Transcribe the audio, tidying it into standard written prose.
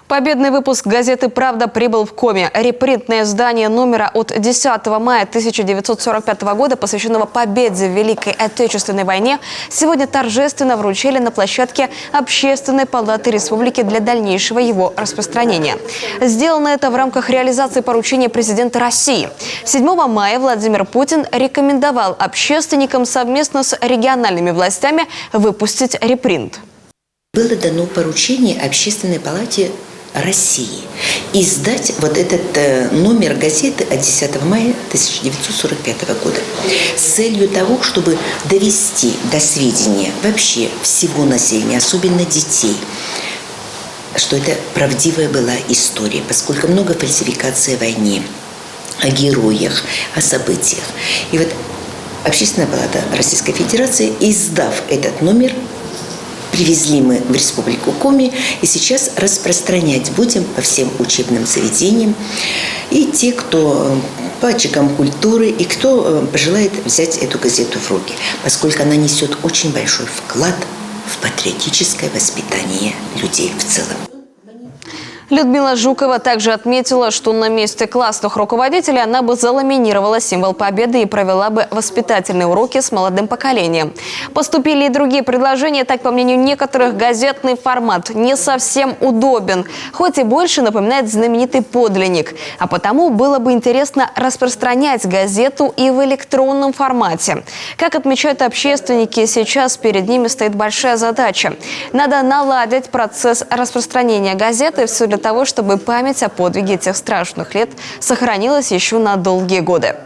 Победный выпуск газеты «Правда» прибыл в Коми. Репринтное издание номера от 10 мая 1945 года, посвященного победе в Великой Отечественной войне, сегодня торжественно вручили на площадке Общественной палаты республики для дальнейшего его распространения. Сделано это в рамках реализации поручения президента России. 7 мая Владимир Путин рекомендовал общественникам совместно с региональными властями выпустить репринт. Было дано поручение Общественной палате России издать вот этот номер газеты от 10 мая 1945 года с целью того, чтобы довести до сведения вообще всего населения, особенно детей, что это правдивая была история, поскольку много фальсификаций о войне, о героях, о событиях. И вот Общественная палата Российской Федерации, издав этот номер, привезли мы в Республику Коми, и сейчас распространять будем по всем учебным заведениям. И те, кто по очагам культуры, и кто пожелает взять эту газету в руки, поскольку она несет очень большой вклад в патриотическое воспитание людей в целом. Людмила Жукова также отметила, что на месте классных руководителей она бы заламинировала символ победы и провела бы воспитательные уроки с молодым поколением. Поступили и другие предложения. Так, по мнению некоторых, газетный формат не совсем удобен, хоть и больше напоминает знаменитый подлинник. А потому было бы интересно распространять газету и в электронном формате. Как отмечают общественники, сейчас перед ними стоит большая задача. Надо наладить процесс распространения газеты все для того, чтобы память о подвиге тех страшных лет сохранилась еще на долгие годы.